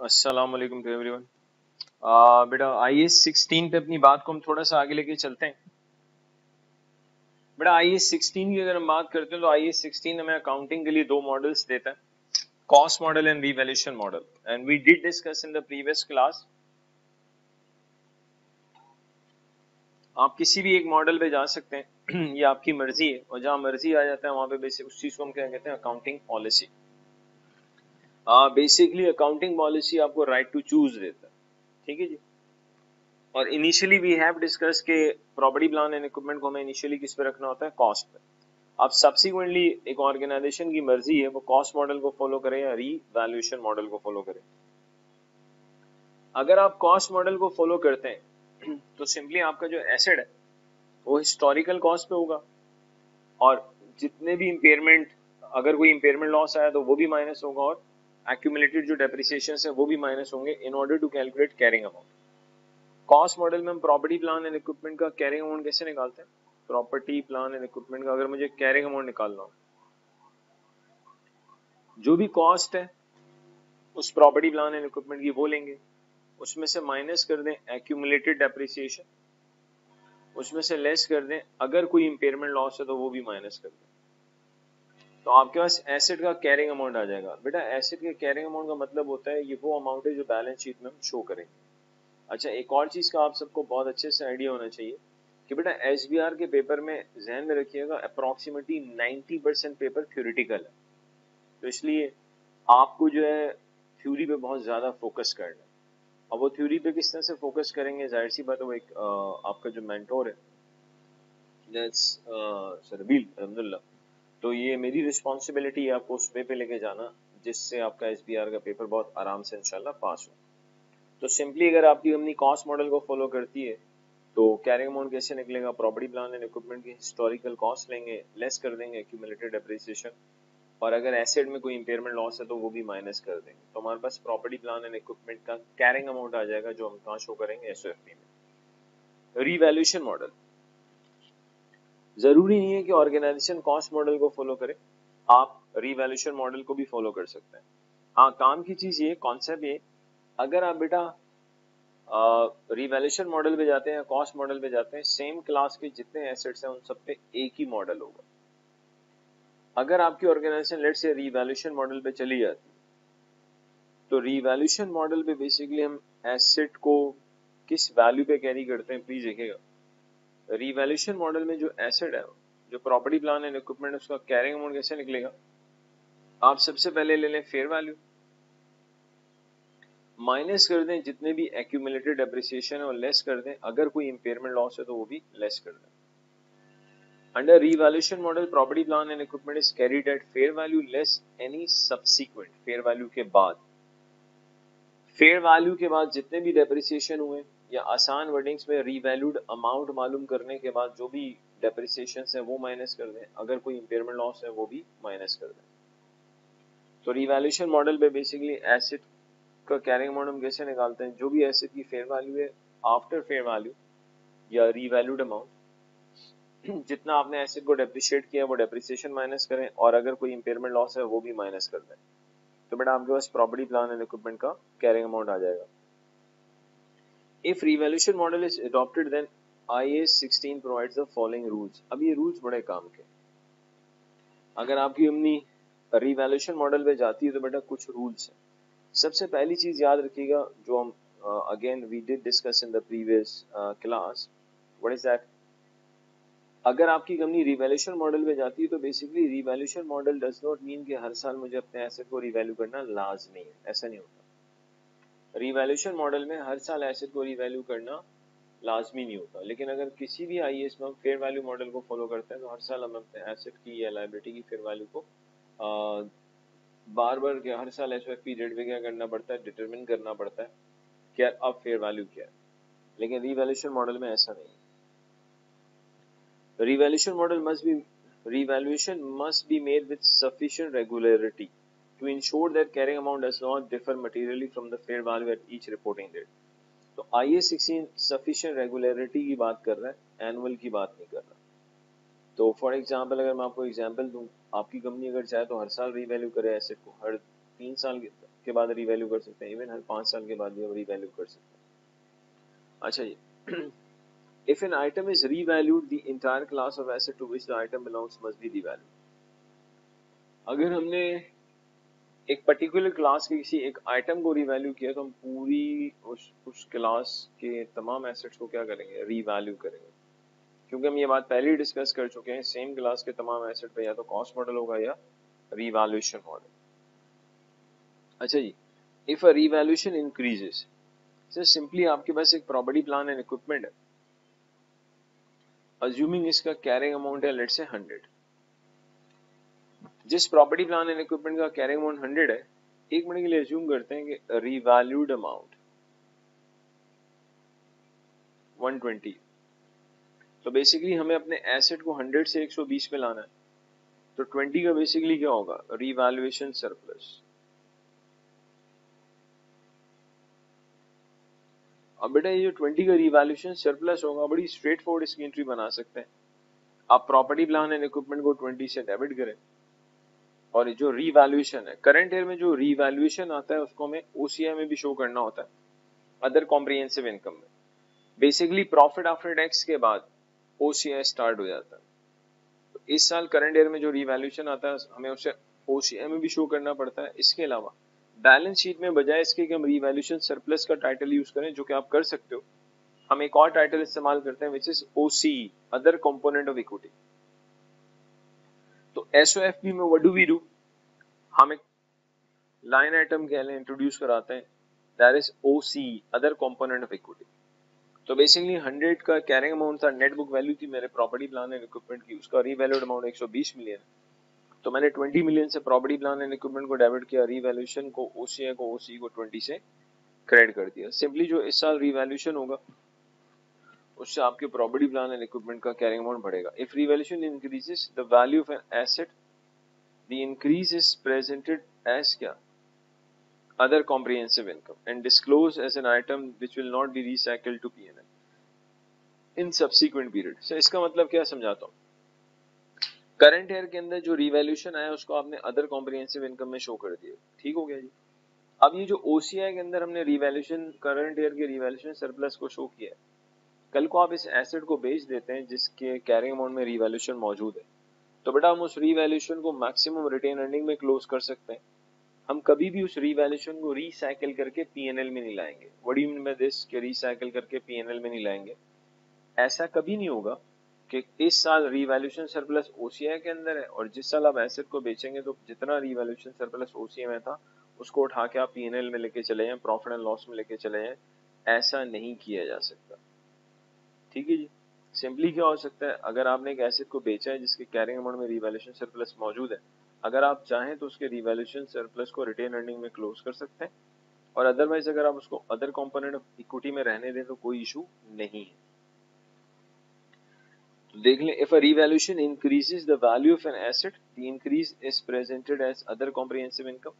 अस्सलाम वालेकुम to everyone. बेटा IAS 16 पे अपनी बात को हम थोड़ा सा आगे लेके चलते हैं। बेटा IAS 16 की अगर हम बात करते हैं तो IAS 16 हमें अकाउंटिंग के लिए दो मॉडल्स देता है, cost model and revaluation model, and we did discuss in the previous class. आप किसी भी एक मॉडल पे जा सकते हैं ये आपकी मर्जी है, और जहां मर्जी आ जाता है वहां पे बेसिक उस चीज को हम क्या कहते हैं, accounting policy. Basically accounting policy आपको राइट टू चूज देता है, ठीक है जी। और इनिशियली वी हैव डिस्कस के प्रॉपर्टी प्लान एंड इक्विपमेंट को हमें इनिशियली किस पे रखना होता है, कॉस्ट पे। अब सब्सिक्वेंटली एक ऑर्गेनाइजेशन की मर्जी है वो कॉस्ट मॉडल को फॉलो करे या रीवैल्यूएशन मॉडल को फॉलो करे। अगर आप कॉस्ट मॉडल को फॉलो करते हैं तो सिंपली आपका जो एसेट है वो हिस्टोरिकल कॉस्ट पे होगा, और जितने भी इंपेयरमेंट, अगर कोई इंपेयरमेंट लॉस आया तो वो भी माइनस होगा, और एक्यूमुलेटेड जो डेप्रिसिएशन है वो भी माइनस होंगे in order to calculate carrying amount. Cost model में हम प्रॉपर्टी प्लान एंड इक्विपमेंट का कैरिंग अमाउंट कैसे निकालते हैं? प्रॉपर्टी प्लान एंड इक्विपमेंट का अगर मुझे कैरिंग अमाउंट निकालना हो, जो भी कॉस्ट है उस प्रॉपर्टी प्लान एंड इक्विपमेंट की वो लेंगे, उसमें से माइनस कर दें एक्यूमुलेटेड डेप्रिसिएशन, उसमें से लेस कर दें अगर कोई इंपेयरमेंट लॉस है तो वो भी माइनस कर दें, तो आपके पास एसेट का कैरिंग अमाउंट आ जाएगा। बेटा एसेट के कैरिंग अमाउंट का मतलब होता है ये वो अमाउंट है जो बैलेंस शीट में हम शो करेंगे। अच्छा, एक और चीज का आप सबको बहुत अच्छे से आइडिया होना चाहिए कि बेटा SBR के पेपर में ध्यान में रखिएगा अप्रोक्सीमेटली 90% पेपर थ्योरेटिकल है, तो इसलिए आपको जो है थ्योरी पे बहुत ज्यादा फोकस करना है। अब वो थ्योरी पे किस तरह से फोकस करेंगे, जाहिर सी बात है वो एक आपका जो मेंटोर है दैट्स सरबील अल्हम्दुलिल्लाह, तो ये मेरी रिस्पॉन्सिबिलिटी है आपको उस पे लेके जाना जिससे आपका SBR का पेपर बहुत आराम से इंशाल्लाह पास हो। तो सिंपली अगर आपकी कंपनी कॉस्ट मॉडल को फॉलो करती है तो कैरिंग अमाउंट कैसे निकलेगा, प्रॉपर्टी प्लान एंड इक्विपमेंट की हिस्टोरिकल कॉस्ट लेंगे, लेस कर देंगे एक्यूमुलेटेड डेप्रिसिएशन, और अगर एसेट में कोई इंपेयरमेंट लॉस है तो वो भी माइनस कर देंगे, तो हमारे पास प्रॉपर्टी प्लान एंड इक्विपमेंट का कैरिंग अमाउंट आ जाएगा जो हम कहाँ शो करेंगे, SOFP में। रिवैल्यूएशन मॉडल, जरूरी नहीं है कि ऑर्गेनाइजेशन कॉस्ट मॉडल को फॉलो करे, आप रिवैल्यूएशन मॉडल को भी फॉलो कर सकते हैं। हाँ, काम की चीज ये, कॉन्सेप्ट ये, अगर आप बेटा रिवैल्यूएशन मॉडल पे जाते हैं, कॉस्ट मॉडल पे जाते हैं, सेम क्लास के जितने एसेट्स हैं उन सब पे एक ही मॉडल होगा। अगर आपकी ऑर्गेनाइजेशन लेट से रिवैल्यूएशन मॉडल पे चली जाती तो रिवैल्यूएशन मॉडल पे बेसिकली हम एसेट को किस वैल्यू पे कैरी करते हैं, प्लीज देखिएगा। रिवैल्यूएशन मॉडल में जो एसेट है, जो प्रॉपर्टी प्लान एंड इक्विपमेंट है, उसका कैरिंग अमाउंट कैसे निकलेगा? आप सबसे पहले ले लें फेयर वैल्यू, माइनस कर दें जितने भी एक्यूमुलेटेड डेप्रिसिएशन है और लेस कर दें अगर कोई इंपेयरमेंट लॉस है तो वो भी लेस कर दें। Under revaluation model property plan and equipment is carried at fair value less any subsequent, fair value के बाद, फेयर वैल्यू के बाद जितने भी डेप्रिसिएशन हुए, या आसान वर्डिंग्स में रीवैल्यूड अमाउंट मालूम करने के बाद जो भी डेप्रिसिएशन है वो माइनस कर दें, अगर कोई इंपेयरमेंट लॉस है वो भी माइनस कर दें। तो रिवैल्यूएशन मॉडल पे बेसिकली एसेट का कैरिंग अमाउंट हम कैसे निकालते हैं, जो भी एसेट की फेयर वैल्यू है आफ्टर फेयर वैल्यू या रीवैल्यूड अमाउंट, जितना आपने एसेट को डेप्रिशिएट किया वो डेप्रिसिएशन माइनस करें, और अगर कोई इंपेयरमेंट लॉस है वो भी माइनस कर दें, तो बेटा आपके पास प्रॉपर्टी प्लान एंड इक्विपमेंट का कैरिंग अमाउंट आ जाएगा। If revaluation model is adopted then IAS 16 provides the following rules. अब ये रूल्स बड़े काम के, अगर आपकी कंपनी रिवैल्यूएशन मॉडल पे जाती है तो बेटा कुछ रूल्स हैं। सबसे पहली चीज याद रखिएगा, जो हम again we did discuss in the previous class, what is that, अगर आपकी कंपनी रिवैल्यूएशन मॉडल पे जाती है तो basically revaluation model does not mean कि हर साल मुझे अपने एसेट को रिवैल्यू करना लाजमी है, ऐसा नहीं होता। रिवैल्यूएशन मॉडल में हर साल एसेट को रिवैल्यू करना लाजमी नहीं होता, लेकिन अगर किसी भी IAS में हम फेयर वैल्यू मॉडल को फॉलो करते हैं तो हर साल हमें अपने एसेट की या लायबिलिटी की फेयर वैल्यू को बार बार हर साल SOFP रेट पे क्या करना पड़ता है, डिटरमिन करना पड़ता है क्या अब फेयर वैल्यू क्या है, लेकिन रिवैल्यूएशन मॉडल में ऐसा नहीं है। Revaluation must be made with sufficient regularity to ensure that carrying amount does not differ materially from the fair value at each reporting date. तो IAS 16 sufficient regularity की बात कर रहा है, एनुअल की बात नहीं कर रहा। तो फॉर एग्जाम्पल अगर मैं आपको एग्जाम्पल दूं, आपकी कंपनी अगर चाहे तो हर साल रिवैल्यू करे एसेट को, हर 3 साल के बाद रीवैल्यू कर सकते हैं, इवन हर 5 साल के बाद भी हम रीवैल्यू कर सकते हैं। अच्छा जी, if an item is revalued, the entire class of asset to which the item belongs must be revalued. अगर हमने एक पर्टिकुलर क्लास के किसी एक आइटम को रीवैल्यू किया तो हम पूरी उस क्लास के तमाम एसेट्स को क्या करेंगे, रीवैल्यू करेंगे, क्योंकि हम ये बात पहले ही डिस्कस कर चुके हैं, सेम क्लास के तमाम एसेट पे या तो कॉस्ट मॉडल होगा या रीवैल्यूएशन मॉडल। अच्छा जी, if a revaluation increases, sir simply आपके पास एक प्रॉपर्टी प्लान एंड इक्विपमेंट है, अज्यूमिंग इसका कैरिंग अमाउंट है लेट्स से 100, जिस प्रॉपर्टी प्लान एंड इक्विपमेंट का कैरिंग अमाउंट 100 है, एक मिनट के लिए अज्यूम करते हैं कि रीवैल्यूड अमाउंट 120, तो बेसिकली हमें अपने एसेट को 100 से 120 पे लाना है, तो 20 का बेसिकली क्या होगा, रीवैल्यूएशन सरप्लस। अब बेटा ये जो 20 का रीवैल्यूएशन सरप्लस होगा, बड़ी स्ट्रेट फॉरवर्ड इसकी एंट्री बना सकते हैं। आप प्रॉपर्टी प्लान एंड इक्विपमेंट को 20 से डेबिट करें, और जो रीवैल्यूएशन है, करंट ईयर में जो रीवैल्यूएशन आता है उसको हमें ओसीआई में भी शो करना होता है, अदर कॉम्प्रिहेंसिव इनकम में। बेसिकली प्रॉफिट आफ्टर टैक्स के बाद ओसीआई स्टार्ट हो जाता है। तो इस साल करंट ईयर में जो रीवैल्यूएशन आता है हमें उसे ओसीआई में भी शो करना पड़ता है। इसके अलावा बैलेंस शीट में बजाय इसके कि हम रीवैल्यूएशन सरप्लस का टाइटल यूज करें, जो कि आप कर सकते हो, हम एक और टाइटल इस्तेमाल करते हैं which is OC, other component of equity. तो एसओएफपी में व्हाट डू वी डू, हम एक लाइन आइटम कह लें इंट्रोड्यूस कराते हैं, that is OC, other component of equity. तो बेसिकली 100 का कैरिंग अमाउंट था, नेट बुक वैल्यू थी मेरे प्रॉपर्टी प्लान एंड इक्विपमेंट की, उसका रीवैल्यूड अमाउंट 120 मिलियन, तो मैंने 20 मिलियन से प्रॉपर्टी प्लान एंड इक्विपमेंट को डेबिट किया, रीवैल्यूएशन को ओसीआई को ओसी को 20 से क्रेडिट कर दिया। सिंपली जो इस साल रीवैल्यूएशन होगा उससे आपके प्रॉपर्टी प्लान एंड इक्विपमेंट का कैरिंग अमाउंट बढ़ेगा। If revaluation increases the value of an asset, the increase is presented as क्या, other comprehensive income and disclosed as an item which will not be recycled to P&L in subsequent period। so, इसका मतलब क्या समझाता हूँ, current year के अंदर जो revaluation आया उसको आपने अदर कॉम्प्रिहेंसिव इनकम में शो कर दिया, ठीक हो गया जी। अब ये जो ओसीआई के अंदर हमने रिवैल्यूएशन, करंट ईयर के रिवैल्यूएशन सरप्लस को शो किया है, कल को आप इस एसेट को बेच देते हैं जिसके कैरिंग अमाउंट में रिवैल्यूएशन मौजूद है, तो बेटा हम उस रिवैल्यूएशन को मैक्सिमम रिटेन अर्निंग में क्लोज कर सकते हैं। हम कभी भी उस रिवैल्यूएशन को रीसाइकिल करके पीएनएल में नहीं लाएंगे। What do you mean by this, कि रीसाइकिल करके पीएनएल में नहीं लाएंगे? ऐसा कभी नहीं होगा कि इस साल रिवैल्यूएशन सरप्लस ओसीआई के अंदर है और जिस साल आप एसेट को बेचेंगे तो जितना रिवैल्यूएशन सरप्लस ओसीआई में था उसको उठा के आप पीएनएल में लेके चले जाएं, प्रॉफिट एंड लॉस में लेके चले जाएं। ऐसा नहीं किया जा सकता, ठीक है जी। सिंपली क्या हो सकता है, अगर आपने एक एसेट को बेचा है जिसके कैरिंग अमाउंट में रिवैल्यूएशन सरप्लस मौजूद है, अगर आप चाहें तो उसके रिवैल्यूएशन सरप्लस को रिटेन अर्निंग में क्लोज कर सकते हैं, और अदरवाइज अगर आप उसको अदर कंपोनेंट ऑफ इक्विटी में रहने दें तो कोई इशू नहीं है। तो देख लें, if a revaluation increases the value of an asset, the increase is presented as other comprehensive income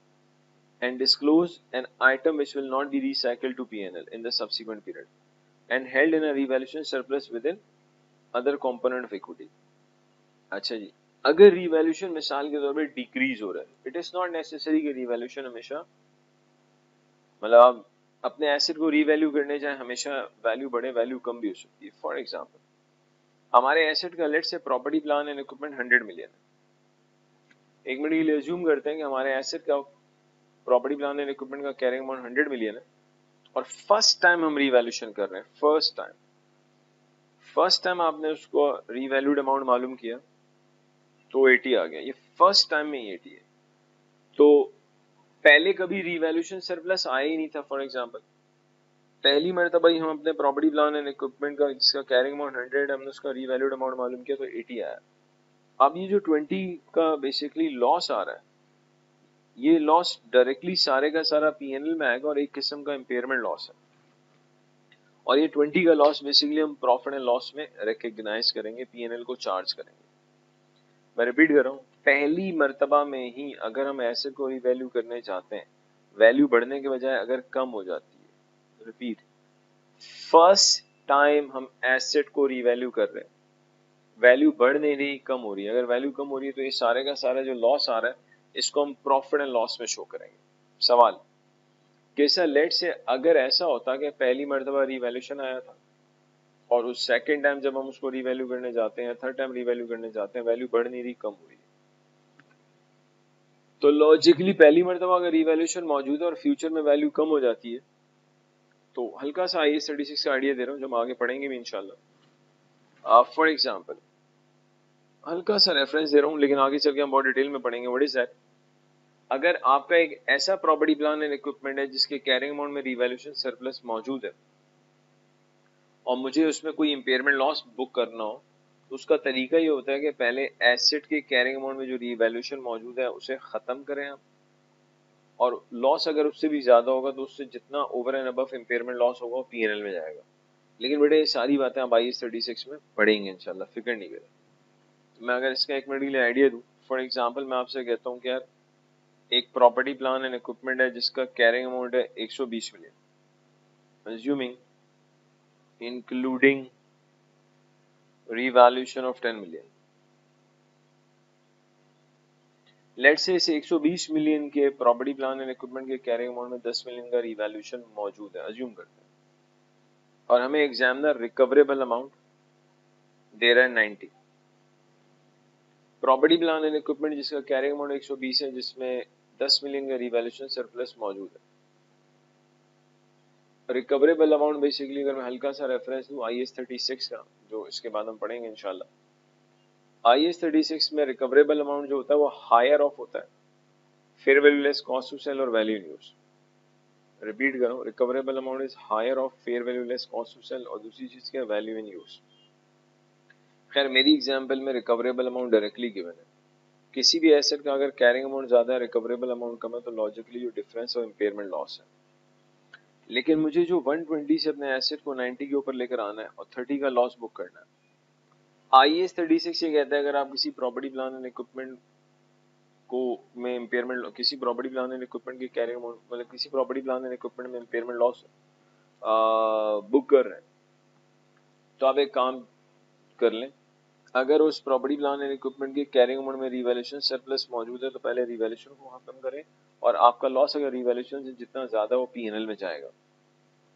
and disclose an item which will not be recycled to P&L in the subsequent period and held in a revaluation surplus within other component of equity। अच्छा जी, अगर revaluation मिसाल के तौर पे decrease हो रहा है, it is not necessary कि रिवैल्यूएशन हमेशा, मतलब आप अपने एसेट को रीवैल्यू करने जाए हमेशा वैल्यू बढ़े, वैल्यू कम भी हो सकती है। फॉर एग्जांपल हमारे एसेट का लेट से property plan and equipment 100 million है, एक मिनट के लिए अज्यूम करते हैं कि हमारे एसेट का प्रॉपर्टी प्लान एंड इक्विपमेंट का कैरिंग अमाउंट 100 मिलियन है और फर्स्ट टाइम हम रिवैल्यूएशन कर रहे हैं, फर्स्ट टाइम आपने उसको रीवैल्यूड अमाउंट मालूम किया तो 80 आ गया, ये फर्स्ट टाइम में 80 है, तो पहले कभी रिवैल्यूएशन सरप्लस आया ही नहीं था। फॉर एग्जांपल पहली मर्तबा ही हम अपने प्रॉपर्टी प्लान एंड इक्विपमेंट का जिसका कैरिंग अमाउंट 100 हमने उसका रीवैल्यूड अमाउंट मालूम किया तो 80 आया। अब ये जो 20 का बेसिकली लॉस आ रहा है, ये लॉस डायरेक्टली सारे का सारा पीएनएल में आएगा और एक किस्म का इंपेयरमेंट लॉस है, और ये 20 का लॉस बेसिकली हम प्रॉफिट एंड लॉस में रिकॉग्नाइज करेंगे, पीएनएल को चार्ज करेंगे। मैं रिपीट कर रहा हूँ, पहली मर्तबा में ही अगर हम एसेट को रिवैल्यू करने चाहते हैं, वैल्यू बढ़ने के बजाय अगर कम हो जाती है, रिपीट, फर्स्ट टाइम हम एसेट को रिवैल्यू कर रहे हैं, वैल्यू बढ़ नहीं रही, कम हो रही है, अगर वैल्यू कम हो रही है तो ये सारे का सारा जो लॉस आ रहा है इसको हम प्रॉफिट एंड लॉस में शो करेंगे। सवाल कि सर लेट से अगर ऐसा होता कि पहली मर्तबा रीवैल्यूएशन आया था और उस सेकंड टाइम जब हम उसको रीवैल्यू करने जाते हैं, थर्ड टाइम रीवैल्यू करने जाते हैं, वैल्यू बढ़ नहीं रही, कम हो रही है, तो लॉजिकली पहली मर्तबा अगर रीवैल्यूएशन मौजूद है और फ्यूचर में वैल्यू कम हो जाती है, तो हल्का सा IAS 36 का आइडिया दे रहा हूँ जो हम आगे पढ़ेंगे भी इंशाल्लाह। फॉर एग्जांपल हल्का सा रेफरेंस दे रहा हूँ, लेकिन आगे चल के हम बहुत डिटेल में पढ़ेंगे। What is that? अगर आपका एक ऐसा प्रॉपर्टी प्लान एंड इक्विपमेंट है जिसके कैरिंग अमाउंट में रीवैल्यूएशन सरप्लस मौजूद है और मुझे उसमें कोई इंपेयरमेंट लॉस बुक करना हो, तो उसका तरीका ये होता है कि पहले एसेट के कैरिंग अमाउंट में जो रीवैल्यूएशन मौजूद है उसे खत्म करें आप, और लॉस अगर उससे भी ज्यादा होगा तो उससे जितना over and above impairment loss होगा वो P&L में जाएगा। लेकिन बेटे ये सारी बातें आप IAS 36 में पढ़ेंगे इंशाल्लाह, फिक्र नहीं करें। तो मैं अगर इसका एक मिनट के लिए आइडिया दूं, फॉर एग्जांपल मैं आपसे कहता हूं कि यार एक प्रॉपर्टी प्लान एंड इक्विपमेंट है जिसका कैरिंग अमाउंट है 120 million, assuming including revaluation of 10 million। Let's say इस 120 मिलियन के प्रॉपर्टी प्लान एंड इक्विपमेंट के कैरिंग अमाउंट में 10 मिलियन का रिवैल्यूएशन मौजूद है, अज्यूम करते हैं, और हमें एग्जामिनर रिकवरेबल अमाउंट दे रहा है 90। प्रॉपर्टी प्लान एंड इक्विपमेंट जिसका कैरिंग अमाउंट 120 है, जिसमें 10 मिलियन का रिवैल्यूएशन सरप्लस मौजूद है। रिकवरेबल अमाउंट बेसिकली अगर मैं हल्का सा रेफरेंस दूं IAS 36 का, जो इसके बाद हम पढ़ेंगे इंशाल्लाह, IAS 36 में रिकवरेबल अमाउंट जो होता है वो हायर ऑफ होता है fair value less cost to sell और वैल्यू इन यूज। रिपीट करो, recoverable amount is higher of fair value less cost to sell, और दूसरी चीज क्या है, वैल्यू इन यूज। खैर मेरी एग्जांपल में रिकवरेबल अमाउंट डायरेक्टली गिवन है। किसी भी एसेट का अगर कैरिंग अमाउंट ज्यादा है, रिकवरेबल अमाउंट कम है, तो लॉजिकली जो डिफरेंस है इंपेयरमेंट लॉस है। लेकिन मुझे जो 120 से अपने एसेट को 90 के ऊपर लेकर आना है और 30 का लॉस बुक करना है। IAS 36 ये कहता है अगर आप किसी प्रॉपर्टी प्लान एंड इक्विपमेंट को में इंपेयरमेंट, किसी प्रॉपर्टी प्लान एंड इक्विपमेंट की कैरिंग अमाउंट, मतलब किसी प्रॉपर्टी प्लान एंड इक्विपमेंट में इंपेयरमेंट लॉस बुक कर रहे हैं, तो आप एक काम कर लें, अगर उस प्रॉपर्टी प्लान एंड इक्विपमेंट के कैरिंग अमाउंट में रिवैल्यूएशन सरप्लस मौजूद है तो पहले रिवैल्यूएशन को खत्म करें, और आपका लॉस अगर रिवैल्यूएशन से जितना ज्यादा वो P&L में जाएगा।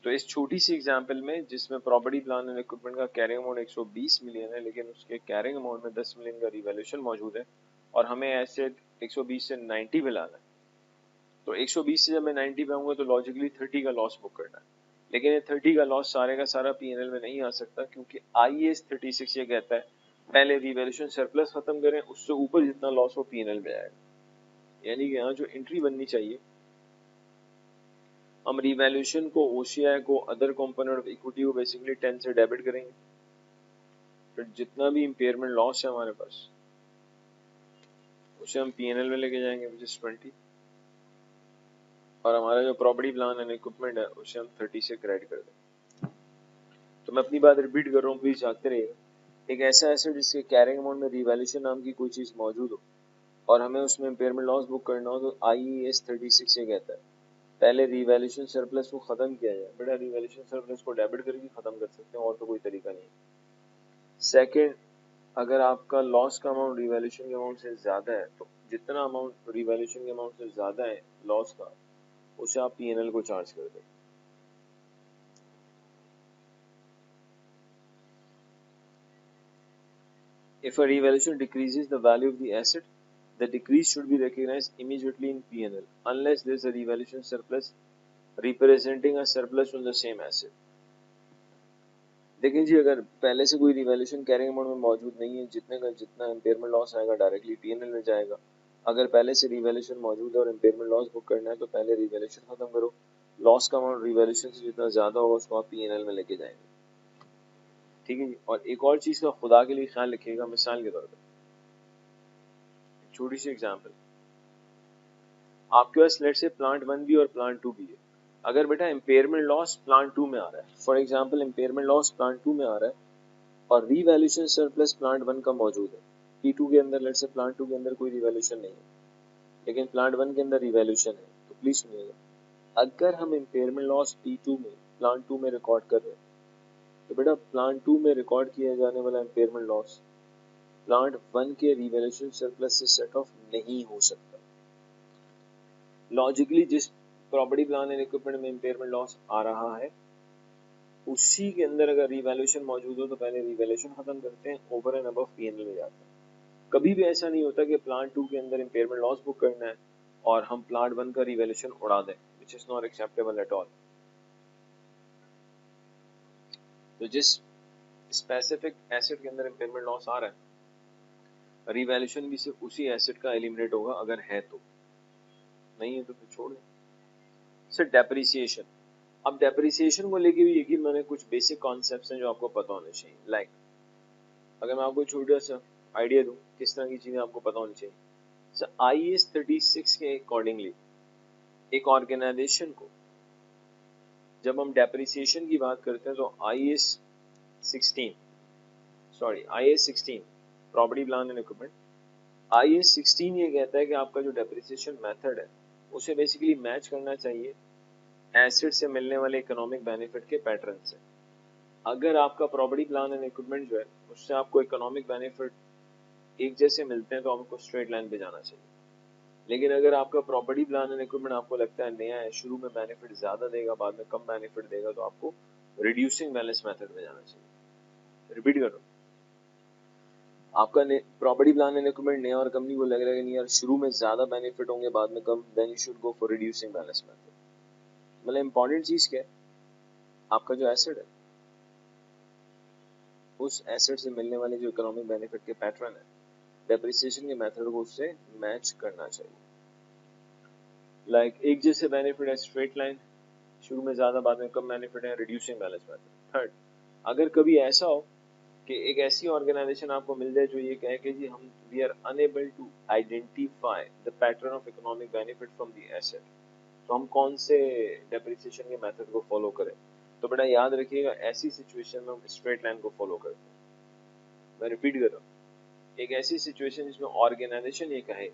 तो इस छोटी सी एग्जांपल में जिसमें प्रॉपर्टी प्लान एंड इक्विपमेंट का कैरिंग अमाउंट 120 मिलियन है, लेकिन उसके कैरिंग अमाउंट में 10 मिलियन का रिवैल्यूएशन मौजूद है, और हमें एसेट 120 से 90 पे लाना है, तो 120 से जब मैं 90 पे आऊंगा तो लॉजिकली 30 का लॉस बुक करना है। लेकिन ये 30 का लॉस सारे का सारा P&L में नहीं आ सकता, क्योंकि IAS 36 ये कहता है पहले रिवैल्यूएशन सरप्लस खत्म करें, उससे ऊपर जितना लॉस हो P&L में आएगा। यानी कि यहाँ जो एंट्री बननी चाहिए, हम रिवैल्यूएशन को, OCI को, अदर कंपोनेंट ऑफ इक्विटी को बेसिकली 10 से डेबिट करेंगे, फिर जितना भी इंपेयरमेंट लॉस है हमारे पास उसे हम P&L में लेके जाएंगे विच इज 20, और हमारा जो प्रॉपर्टी प्लान एंड इक्विपमेंट है उसे हम 30 से क्रेडिट कर देंगे। तो मैं अपनी बात रिपीट कर रहा हूँ, प्लीज जानते रहिएगा। एक ऐसा एसेट जिसके कैरिंग अमाउंट में रिवैल्यूएशन नाम की कोई चीज मौजूद हो और हमें उसमें इंपेयरमेंट लॉस बुक करना हो, तो IAS 36 ये कहता है पहले रिवैल्यूएशन सरप्लस को खत्म किया जाए। बेटा रिवैल्यूएशन सरप्लस को डेबिट करके खत्म कर सकते हैं, और तो कोई तरीका नहीं। सेकंड, अगर आपका लॉस का अमाउंट रिवैल्यूएशन के अमाउंट से ज्यादा है, तो जितना अमाउंट रिवैल्यूएशन के अमाउंट से ज्यादा है लॉस का, उसे आप P&L को चार्ज कर दें। If a revaluation decreases the value of the asset, the decrease should be recognized immediately in P&L unless there is a revaluation surplus representing a surplus on the same asset। देखिए जी, अगर पहले से कोई revaluation carrying amount में मौजूद नहीं है, जितने का जितना इंपेयरमेंट लॉस आएगा डायरेक्टली P&L में जाएगा। अगर पहले से रिवैल्यूएशन मौजूद है और इंपेयरमेंट लॉस बुक करना है, तो पहले रिवैल्यूएशन खत्म करो, लॉस का अमाउंट रिवैल्यूएशन से जितना ज्यादा होगा उसको आप P&L में लेके जाएंगे। ठीक है जी। और एक और चीज का खुदा के लिए ख्याल रखिएगा, मिसाल के तौर पर छोटी सी एग्जांपल, आपके पास लेट से प्लांट 1 भी और प्लांट 2 भी है। अगर बेटा इंपेयरमेंट लॉस प्लांट 2 में आ रहा है, for example impairment loss plant 2 में आ रहा है और रिवैल्यूएशन सरप्लस प्लांट 1 का मौजूद है, P2 के अंदर, लेट से प्लांट 2 के अंदर कोई रिवैल्यूएशन नहीं है, लेकिन प्लांट 1 के अंदर रिवैल्यूएशन है, तो प्लीज सुनिएगा, अगर हम इंपेयरमेंट लॉस P2 में प्लांट 2 में रिकॉर्ड कर रहे हैं, तो बेटा प्लांट 2 में रिकॉर्ड किया जाने वाला इंपेयरमेंट लॉस प्लांट 1 के रिवैल्यूएशन सरप्लस से सेट ऑफ नहीं हो सकता। लॉजिकली जिस प्रॉपर्टी प्लान एंड इक्विपमेंट में इम्पेयरमेंट लॉस आ रहा है उसी के अंदर अगर रिवैल्यूएशन मौजूद हो तो पहले रिवैल्यूएशन खत्म करते हैं, ओवर एंड अबव पीएनएल में जाते हैं। कभी भी ऐसा नहीं होता कि प्लांट 2 के अंदर इम्पेयरमेंट लॉस बुक करना है और हम प्लांट 1 का रिवैल्यूएशन उड़ा दें, which is not acceptable at all. तो जिस स्पेसिफिक एसेट के अंदर इम्पेयरमेंट लॉस आ रहा है, रिवैल्यूएशन भी सिर्फ उसी एसेट का एलिमिनेट होगा अगर है तो, नहीं है तो फिर छोड़ दें। सर डेप्रिसिएशन, अब डेप्रिसिएशन को लेके भी यकीन माने कुछ बेसिक कॉन्सेप्ट्स हैं जो आपको पता होने चाहिए। लाइक अगर मैं आपको छोटा सा आइडिया दूं किस तरह की चीजें आपको पता होनी चाहिए। सर IAS 36 के अकॉर्डिंगली एक ऑर्गेनाइजेशन को जब हम डेप्रिसिएशन की बात करते हैं तो IAS 16 property plan and equipment, IAS 16 ये कहता है कि आपका जो डेप्रिसिएशन मेथड है उसे बेसिकली मैच करना चाहिए एसेट से मिलने वाले इकोनॉमिक बेनिफिट के पैटर्न से। अगर आपका प्रॉपर्टी प्लान एंड इक्विपमेंट जो है उससे आपको इकोनॉमिक बेनिफिट एक जैसे मिलते हैं तो आपको स्ट्रेट लाइन पे जाना चाहिए। लेकिन अगर आपका प्रॉपर्टी प्लान एंड इक्विपमेंट आपको लगता है नया है, शुरू में बेनिफिट ज्यादा देगा बाद में कम बेनिफिट देगा, तो आपको रिड्यूसिंग बैलेंस मेथड में जाना चाहिए। रिपीट करो, आपका प्रॉपर्टी प्लान एंड इक्विपमेंट नया और कंपनी को लग रहा है कि नहीं यार शुरू में ज्यादा बेनिफिट होंगे बाद में कम, then you should go for reducing balance method. मतलब इंपॉर्टेंट चीज क्या है, आपका जो एसेट है उस एसेट से मिलने वाले जो इकोनॉमिक बेनिफिट के पैटर्न है, डेप्रिसिएशन के मेथड को उससे मैच करना चाहिए। लाइक एक जैसे बेनिफिट है स्ट्रेट लाइन, शुरू में ज्यादा बाद में कम बेनिफिट है रिड्यूसिंग बैलेंस मेथड। थर्ड, अगर कभी ऐसा हो कि एक ऐसी ऑर्गेनाइजेशन आपको मिल जाए जो ये कहे कि जी हम we are unable to identify the pattern of economic benefit from the asset, तो हम कौन से डेप्रिसिएशन के मेथड को फॉलो करें, तो बेटा याद रखिएगा ऐसी सिचुएशन में हम स्ट्रेट लाइन को फॉलो करते हैं। मैं रिपीट कर रहा हूँ, एक ऐसी सिचुएशन जिसमें ऑर्गेनाइजेशन ये कहे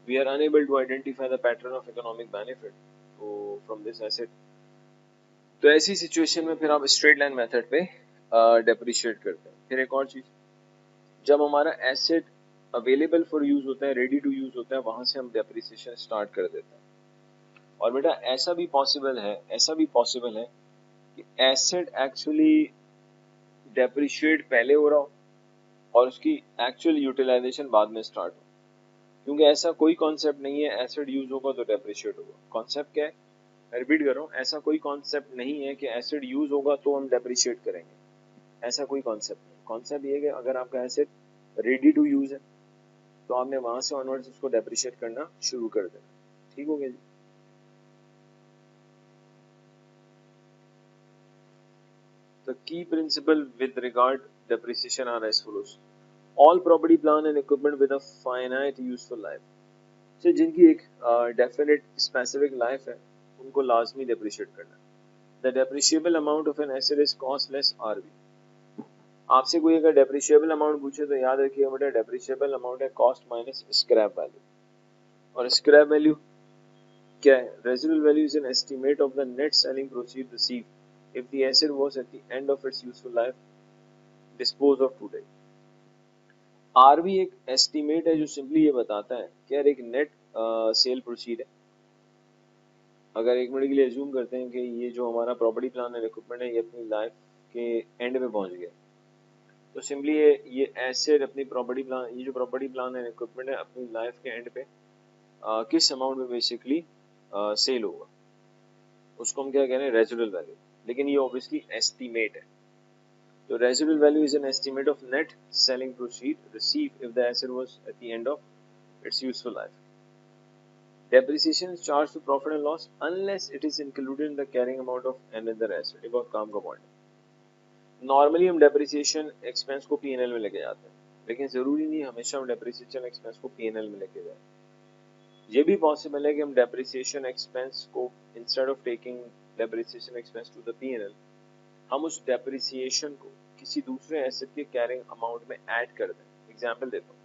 we are unable to identify the pattern of economic benefit from this asset, तो ऐसी सिचुएशन में फिर आप स्ट्रेट लाइन मेथड पे डेप्रिशिएट करते हैं। फिर एक और चीज, जब हमारा एसेट अवेलेबल फॉर यूज होता है, रेडी टू यूज होता है, वहां से हम डेप्रिसिएशन स्टार्ट कर देते हैं। और बेटा ऐसा भी पॉसिबल है कि एसेट एक्चुअली डेप्रिशिएट पहले हो रहा हो और उसकी एक्चुअल यूटिलाइजेशन बाद में स्टार्ट हो, क्योंकि ऐसा कोई कॉन्सेप्ट नहीं है एसेट यूज होगा तो डेप्रिशिएट होगा। कॉन्सेप्ट क्या है, मैं रिपीट कर रहा हूँ, ऐसा कोई कॉन्सेप्ट नहीं है कि एसेट यूज होगा तो हम डेप्रिशिएट करेंगे, ऐसा कोई कॉन्सेप्ट नहीं। कॉन्सेप्ट ये है कि अगर आपका एसेट रेडी टू यूज है तो आपने वहां से ऑनवर्ड्स उसको डेप्रिशिएट करना शुरू कर देना। ठीक हो गया जी। The key principle with regard depreciation are as follows: all property, plant and equipment with a finite useful life, से जिनकी एक डेफिनेट स्पेसिफिक लाइफ है उनको लाजमी डेप्रिशिएट करना। The depreciable amount of an asset is cost less RV. आपसे कोई अगर डेप्रिशिएबल अमाउंट पूछे तो याद रखिएगा बेटा डेप्रिशिएबल अमाउंट है कॉस्ट माइनस स्क्रैप वैल्यू। और स्क्रैप वैल्यू क्या है, residual value is an estimate of the net selling proceed received if the asset was at the end of its useful life disposed of today। RV एक estimate है जो simply ये बताता है कि यार एक नेट सेल प्रोसीड है। अगर एक मिनट के लिए अज्यूम करते हैं कि ये जो हमारा प्रॉपर्टी प्लान एंड इक्विपमेंट है ये अपनी लाइफ के एंड में पहुंच गया, तो सिंपली ये एसेट अपनी प्रॉपर्टी प्लान, ये जो प्रॉपर्टी प्लान एंड इक्विपमेंट है अपनी लाइफ के एंड पे किस अमाउंट में बेसिकली सेल होगा, उसको हम क्या कह रहे हैं, रेजिडुअल वैल्यू। लेकिन ये ऑब्वियसली एस्टीमेट है, तो residual value is an estimate of net selling proceed received if the asset was at the end of its useful life. Depreciation is charged to profit and loss unless it is included in the carrying amount of another asset। ये बहुत काम का point है। Normally हम depreciation expense को P&L में लेके जाते हैं, लेकिन जरूरी नहीं हमेशा हम डेप्रिसिएशन एक्सपेंस को P&L में लेके जाए। ये भी पॉसिबल है कि हम डेप्रिसिएशन एक्सपेंस को instead of taking depreciation expense to the P&L, हम उस डेप्रिसिएशन को किसी दूसरे एसेट के कैरिंग अमाउंट में ऐड कर दें। एग्जांपल देता हूँ,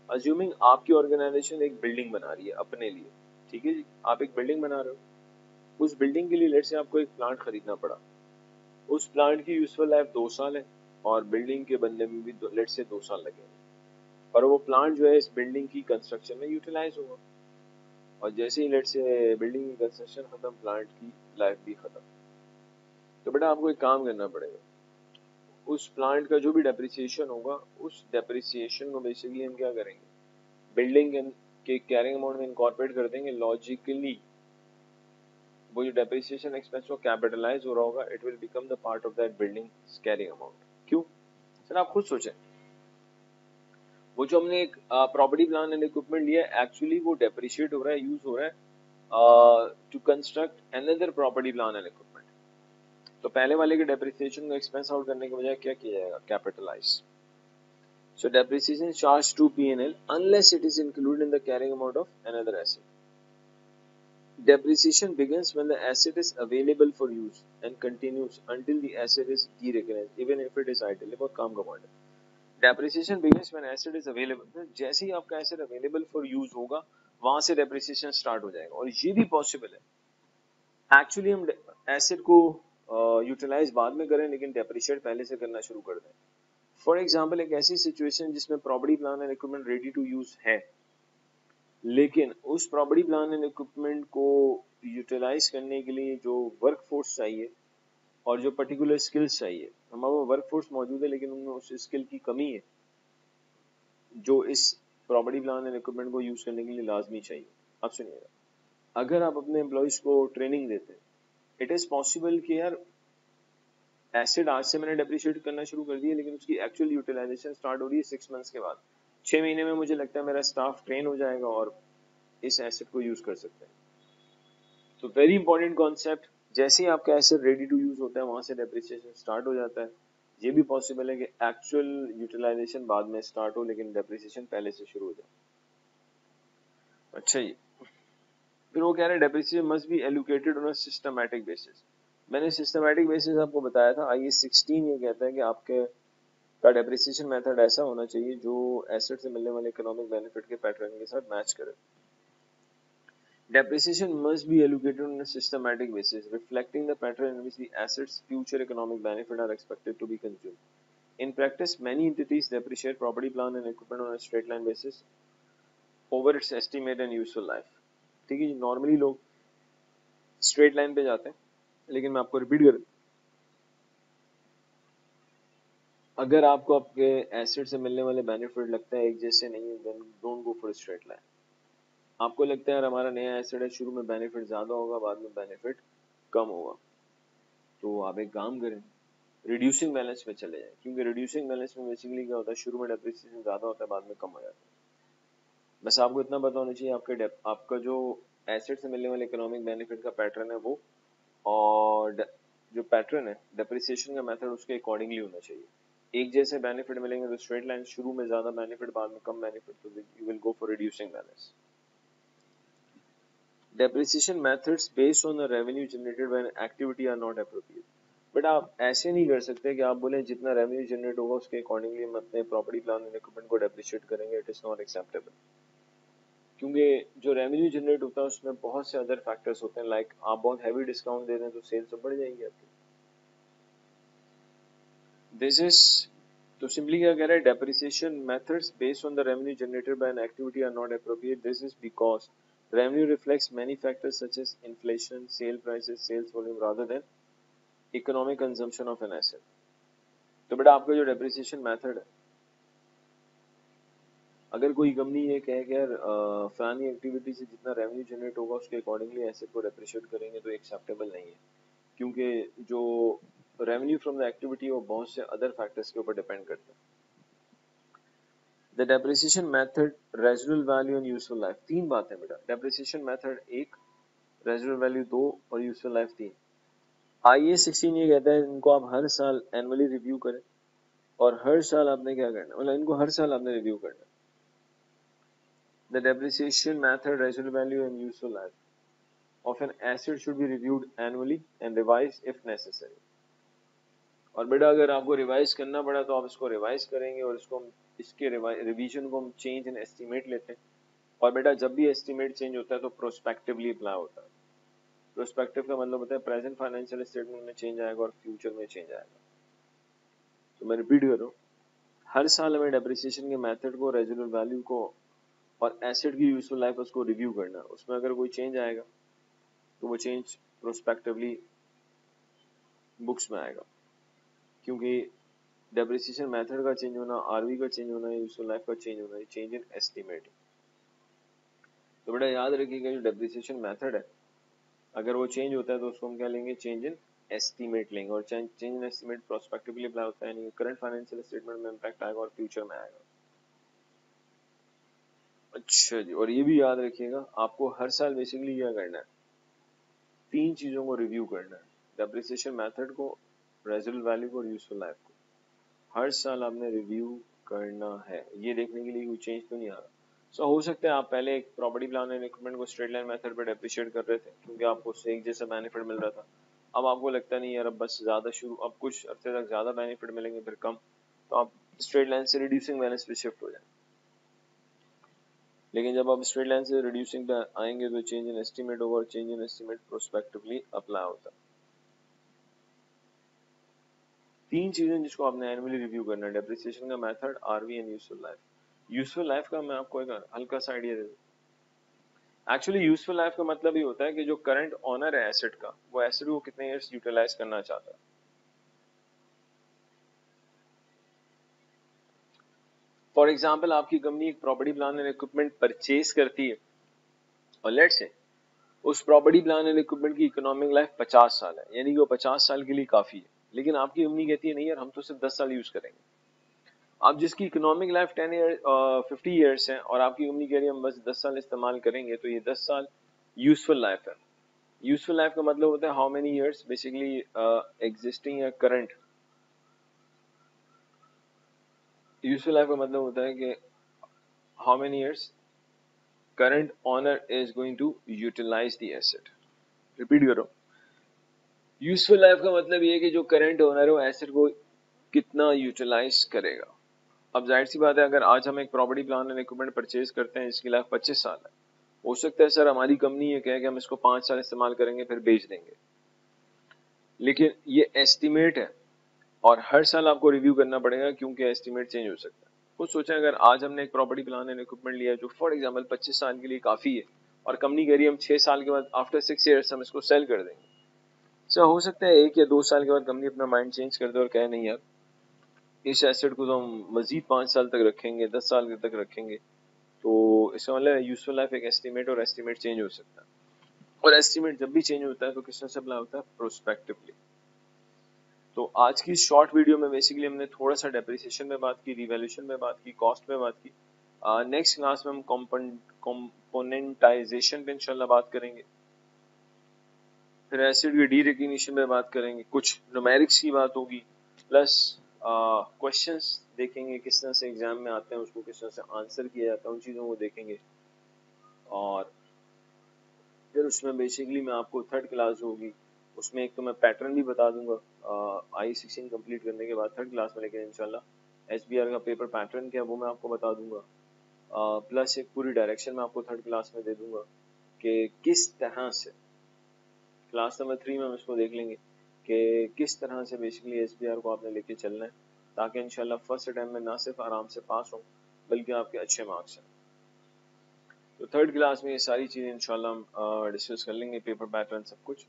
अज्यूमिंग आपकी ऑर्गेनाइजेशन एक बिल्डिंग बना रही है अपने लिए, ठीक है जी, आप एक बिल्डिंग बना रहे हो, उस बिल्डिंग के लिए लेट से आपको एक प्लांट खरीदना पड़ा, उस प्लांट की यूजफुल लाइफ 2 साल है और बिल्डिंग के बनने में भी लेट से 2 साल लगे, और वो प्लांट जो है इस बिल्डिंग की कंस्ट्रक्शन में यूटिलाइज होगा, और जैसे ही लेट से बिल्डिंग की कंस्ट्रक्शन खत्म, प्लांट की लाइफ भी खत्म। तो बेटा आपको एक काम करना पड़ेगा, उस प्लांट का जो भी डेप्रिसिएशन होगा, उस डेप्रिसिएशन को बेसिकली हम क्या करेंगे, बिल्डिंग के कैरिंग अमाउंट में इनकॉर्पोरेट कर देंगे। लॉजिकली वो जो डेप्रिसिएशन एक्सपेंस वो कैपिटलाइज हो रहा होगा, it will become the part of that building carrying amount. क्यों सर, आप खुद सोचें, वो जो हमने एक प्रॉपर्टी प्लान एंड इक्विपमेंट लिया है, एक्चुअली वो डेप्रिशिएट हो रहा है, यूज हो रहा है to construct another property plan and equipment. तो पहले वाले के डेप्रिसिएशन को एक्सपेंस आउट करने के बजाय क्या किया जाएगा, capitalise. So depreciation is charged to P&L unless it is included in the carrying amount of another asset. Depreciation begins when the asset is available for use and continues until the asset is derecognized, even if it is idle. बहुत काम का point है। Depreciation begins when asset is available. जैसे ही आपका asset available for use होगा, वहां से depreciation start हो जाएगा। और ये भी possible है, एक्चुअली हम asset को यूटिलाइज बाद में करें, लेकिन depreciate पहले से करना शुरू कर दें। फॉर एग्जाम्पल, एक ऐसी सिचुएशन जिसमें property plan and equipment ready to use है, लेकिन उस प्रॉपर्टी प्लान एंड इक्विपमेंट को यूटिलाइज करने के लिए जो वर्क फोर्स चाहिए और जो पर्टिकुलर स्किल्स चाहिए, हमारे वो वर्क फोर्स मौजूद है लेकिन उनमें उस स्किल की कमी है जो इस प्रॉपर्टी प्लान एंड इक्विपमेंट को यूज करने के लिए लाजमी चाहिए। अब सुनिएगा, अगर आप अपने एम्प्लॉयज को ट्रेनिंग देते हैं, इट इज पॉसिबल कि यार एसिड आज से मैंने डेप्रिशिएट करना शुरू कर दिया, लेकिन उसकी एक्चुअल यूटिलाइजेशन स्टार्ट हो रही है 6 मंथ्स के बाद। 6 महीने में मुझे लगता है मेरा स्टाफ ट्रेन हो जाएगा और इस एसिड को यूज कर सकते हैं। तो वेरी इंपॉर्टेंट कॉन्सेप्ट, जैसे ही आपका एसिड रेडी टू यूज होता है, वहां से डेप्रिसिएशन स्टार्ट हो जाता है। ये भी पॉसिबल है कि एक्चुअल यूटिलाइजेशन बाद में स्टार्ट हो, लेकिन डेप्रिसिएशन पहले से शुरू हो जाए। अच्छा, ये फिर वो कह रहे हैं depreciation must be allocated on a systematic basis. मैंने सिस्टमैटिक बेसिस आपको बताया था, IAS 16 ये कहता है कि आपके का डेप्रिसिएशन मेथड ऐसा होना चाहिए जो एसेट से मिलने वाले इकोनॉमिक बेनिफिट के पैटर्न के साथ मैच करे। Depreciation must be allocated on a systematic basis, reflecting the pattern in which the asset's future economic benefit are expected to be consumed. In practice, many entities depreciate property, plant and equipment on a straight line basis over its estimate and useful life. ठीक है जी, normally लोग straight line पे जाते हैं, लेकिन मैं आपको repeat कर, अगर आपको आपके एसेट से मिलने वाले बेनिफिट लगता है एक जैसे नहीं है, then don't go for straight line. आपको लगता है यार हमारा नया एसेट है, शुरू में बेनिफिट ज्यादा होगा, बाद में बेनिफिट कम होगा, तो आप एक काम करें, रिड्यूसिंग बैलेंस में चले जाएं, क्योंकि रिड्यूसिंग बैलेंस में बेसिकली क्या होता है, शुरू में डेप्रिसिएशन ज्यादा होता है, बाद में कम हो जाता है। बस आपको इतना पता होना चाहिए आपका जो एसेट से मिलने वाले इकोनॉमिक बेनिफिट का पैटर्न है वो, और जो पैटर्न है डेप्रिसिएशन का मेथड, उसके अकॉर्डिंगली होना चाहिए। एक जैसे बेनिफिट मिलेंगे तो स्ट्रेट लाइन, शुरू में ज्यादा बेनिफिट बाद में कम बेनिफिट, तो you will go for reducing balance. Depreciation methods based on the revenue generated by an activity are not appropriate. But आप ऐसे नहीं कर सकते कि आप बोले जितना रेवेन्यू जनरेट होगा उसके अकॉर्डिंगली हम अपने प्रॉपर्टी प्लान एंड इक्विपमेंट को डेप्रिशिएट करेंगे। इट इज नॉट एक्सेप्टेबल, क्योंकि जो रेवेन्यू जनरेट होता है उसमें बहुत से अदर फैक्टर्स होते हैं, लाइक आप बहुत हैवी डिस्काउंट दे दें तो सेल्स तो बढ़ जाएंगी आपकी। दिस इज, तो सिंपली क्या कह रहा है, depreciation methods based on the revenue generated by an activity are not appropriate. This is because revenue reflects many factors such as inflation, sale prices, sales volume rather than economic consumption of an asset. तो बेटा आपका जो depreciation method है, अगर कोई company ये कहे कि यार फलानी एक्टिविटी से जितना रेवेन्यू जनरेट होगा उसके अकॉर्डिंगली एसेट को डेप्रिशिएट करेंगे, तो एक्सेप्टेबल नहीं है, क्योंकि जो रेवेन्यू फ्रॉम द एक्टिविटी वो बहुत से अदर फैक्टर्स के ऊपर डिपेंड करता है। The depreciation method, residual value and useful life, तीन बातें बेटा, डेप्रिसिएशन मेथड 1, रेजिडुअल वैल्यू 2 और यूजफुल लाइफ 3। IAS 16 ये कहता है इनको आप हर साल एनुअली रिव्यू करें, और हर साल आपने क्या करना, मतलब इनको हर साल आपने रिव्यू करना। The depreciation method, residual value and useful life of an asset should be reviewed annually and revised if necessary. और बेटा अगर आपको रिवाइज करना पड़ा तो आप इसको रिवाइज करेंगे, और इसके रिवीजन को हम चेंज इन एस्टिमेट लेते हैं। और बेटा जब भी एस्टिमेट चेंज होता है तो प्रोस्पेक्टिवली अप्लाई होता है। प्रोस्पेक्टिव का मतलब होता है प्रेजेंट फाइनेंशियल स्टेटमेंट में चेंज आएगा और फ्यूचर में चेंज आएगा। तो मैं रिपीट कर रहा हूँ, हर साल हमें डेप्रिसिएशन के मेथड को, रेजिडुअल वैल्यू को और एसेट की यूजफुल लाइफ उसको रिव्यू करना है। उसमें अगर कोई चेंज आएगा तो वो चेंज प्रोस्पेक्टिवली बुक्स में आएगा, क्योंकि डेप्रिसिएशन मेथड का चेंज होना, आरवी का चेंज होना, यूजफुल लाइफ का चेंज होना, ये चेंज इन एस्टिमेट। तो बेटा याद रखिएगा जो डेप्रिसिएशन मेथड है अगर वो चेंज होता है तो उसको हम क्या लेंगे, चेंज इन एस्टिमेट लेंगे। और change in estimate prospectively apply होता है, यानी करंट फाइनेंशियल स्टेटमेंट में इंपैक्ट आएगा और फ्यूचर में आएगा। अच्छा जी, और ये भी याद रखिएगा आपको हर साल बेसिकली क्या करना है, 3 चीजों को रिव्यू करना है, डेप्रिसिएशन मेथड को, रेजिडुअल वैल्यू को और यूजफुल लाइफ को। हर साल आपने रिव्यू करना है, ये देखने के लिए कोई चेंज तो नहीं आ रहा। सो हो सकता है आप पहले एक प्रॉपर्टी प्लान एंड इक्विपमेंट को स्ट्रेट लाइन मेथड पे डेप्रिशिएट कर रहे थे क्योंकि आपको उससे एक जैसा बेनिफिट मिल रहा था। अब आपको लगता नहीं यार अब बस ज्यादा अब कुछ अरसे तक ज्यादा बेनिफिट मिलेंगे फिर कम, तो आप स्ट्रेट लाइन से रिड्यूसिंग बैलेंस पे शिफ्ट हो जाए। लेकिन जब आप स्ट्रेट लाइन से रिड्यूसिंग पे आएंगे तो चेंज इन एस्टिमेट होगा और change in estimate prospectively apply होता है। 3 चीजें जिसको आपने एनुअली रिव्यू करना है, डेप्रिसिएशन का method, RV and useful life. Useful life का मैं आपको एक हल्का सा आइडिया दे दूं। एक्चुअली यूजफुल लाइफ का मतलब ये होता है कि जो करंट ऑनर है एसेट का, वो एसेट को कितने ईयर्स यूटिलाइज करना चाहता है। फॉर एग्जाम्पल आपकी कंपनी एक property plan and equipment purchase करती है और लेट से उस प्रॉपर्टी प्लान एंड इक्विपमेंट की इकोनॉमिक लाइफ 50 साल है, यानी कि वो 50 साल के लिए काफी है। लेकिन आपकी कंपनी कहती है नहीं यार हम तो सिर्फ 10 साल यूज करेंगे। आप जिसकी इकोनॉमिक लाइफ 50 ईयर्स है और आपकी कंपनी कह रही है हम बस 10 साल इस्तेमाल करेंगे, तो ये 10 साल यूजफुल लाइफ है। यूजफुल लाइफ का मतलब होता है how many years basically existing या करंट। यूजफुल लाइफ का मतलब होता है कि how many years current owner is going to utilise the asset. Repeat करो, यूजफुल लाइफ का मतलब ये है कि जो करंट ओनर है वो एसेट को कितना यूटिलाइज करेगा। अब जाहिर सी बात है अगर आज हम एक property plan and equipment purchase करते हैं जिसकी लाइफ 25 साल है, हो सकता है सर हमारी कंपनी ये कहे कि हम इसको 5 साल इस्तेमाल करेंगे फिर बेच देंगे, लेकिन ये एस्टिमेट है और हर साल आपको रिव्यू करना पड़ेगा क्योंकि एस्टिमेट चेंज हो सकता है। कुछ सोचें अगर आज हमने एक प्रॉपर्टी प्लान एंड इक्विपमेंट लिया जो फॉर एग्जाम्पल 25 साल के लिए काफी है और कंपनी कह रही है हम 6 साल के बाद आफ्टर 6 ईयर्स हम इसको सेल कर देंगे, सो हो सकता है 1 या 2 साल के बाद कंपनी अपना माइंड चेंज कर दे और कहे नहीं यार इस एसेट को तो हम मजीद 5 साल तक रखेंगे, 10 साल तक रखेंगे। तो इसका मतलब यूजफुल लाइफ एक एस्टिमेट और एस्टिमेट चेंज हो सकता है, और एस्टिमेट जब भी चेंज होता है तो किस तरह से अप्लाई होता है, प्रोस्पेक्टिवली। तो आज की शॉर्ट वीडियो में बेसिकली हमने थोड़ा सा डेप्रिसिएशन में बात की, रिवैल्यूएशन में बात की, कॉस्ट में बात की। नेक्स्ट क्लास में हम कंपोनेंटाइजेशन पे इंशाल्लाह बात करेंगे, फिर एसिड की डी रिकग्निशन में बात करेंगे, कुछ न्यूमेरिक्स की बात होगी, प्लस क्वेश्चंस देखेंगे किस तरह से एग्जाम में आते हैं, उसको किस तरह से आंसर किया जाता है, उन चीज़ों को देखेंगे। और फिर उसमें बेसिकली मैं आपको थर्ड क्लास होगी उसमें एक तो मैं पैटर्न भी बता दूंगा I16 कंप्लीट करने के बाद थर्ड क्लास में, लेकिन इंशाल्लाह SBR का पेपर पैटर्न क्या है वो मैं आपको बता दूंगा। प्लस एक पूरी डायरेक्शन मैं आपको थर्ड क्लास में दे दूंगा कि किस तरह से, क्लास नंबर 3 में हम इसको देख लेंगे कि किस तरह से बेसिकली SBR को आपने लेके चलना है ताकि इंशाल्लाह फर्स्ट अटेम्प्ट में ना सिर्फ आराम से पास हो बल्कि आपके अच्छे मार्क्स हैं। तो थर्ड क्लास में ये सारी चीज़ें इंशाल्लाह हम डिस्कस कर लेंगे, पेपर पैटर्न सब कुछ,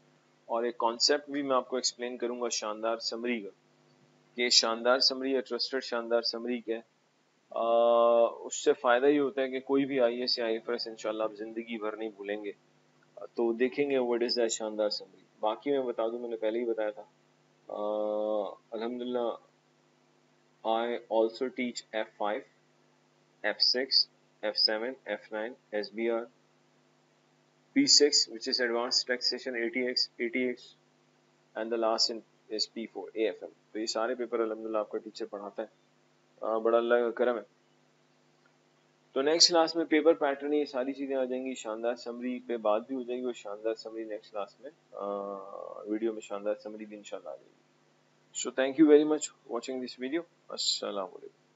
और एक कॉन्सेप्ट भी मैं आपको एक्सप्लेन करूंगा शानदार समरी का, कि शानदार समरी या ट्रस्टेड शानदार समरी क्या है। उससे फ़ायदा ये होता है कि कोई भी IAS या IFRS इंशाल्लाह आप ज़िंदगी भर नहीं भूलेंगे। तो देखेंगे व्हाट इज़ दैट शानदार समरी। बाकी मैं बता दूं, मैंने पहले ही बताया था, अल्हम्दुलिल्लाह I also teach F5, F6, F7, F9, SBR, P6 which is advanced taxation, ATX and the last is P4 AFM। तो ये सारे पेपर अल्हम्दुलिल्लाह आपका टीचर पढ़ाता है, बड़ा अल्लाह का करम है। तो नेक्स्ट क्लास में पेपर पैटर्न ये सारी चीज़ें आ जाएंगी, शानदार समरी पे बात भी हो जाएगी और शानदार समरी नेक्स्ट क्लास में वीडियो में शानदार समरी भी इंशाल्लाह आ जाएगी। So thank you very much watching this video. अस्सलाम वालेकुम।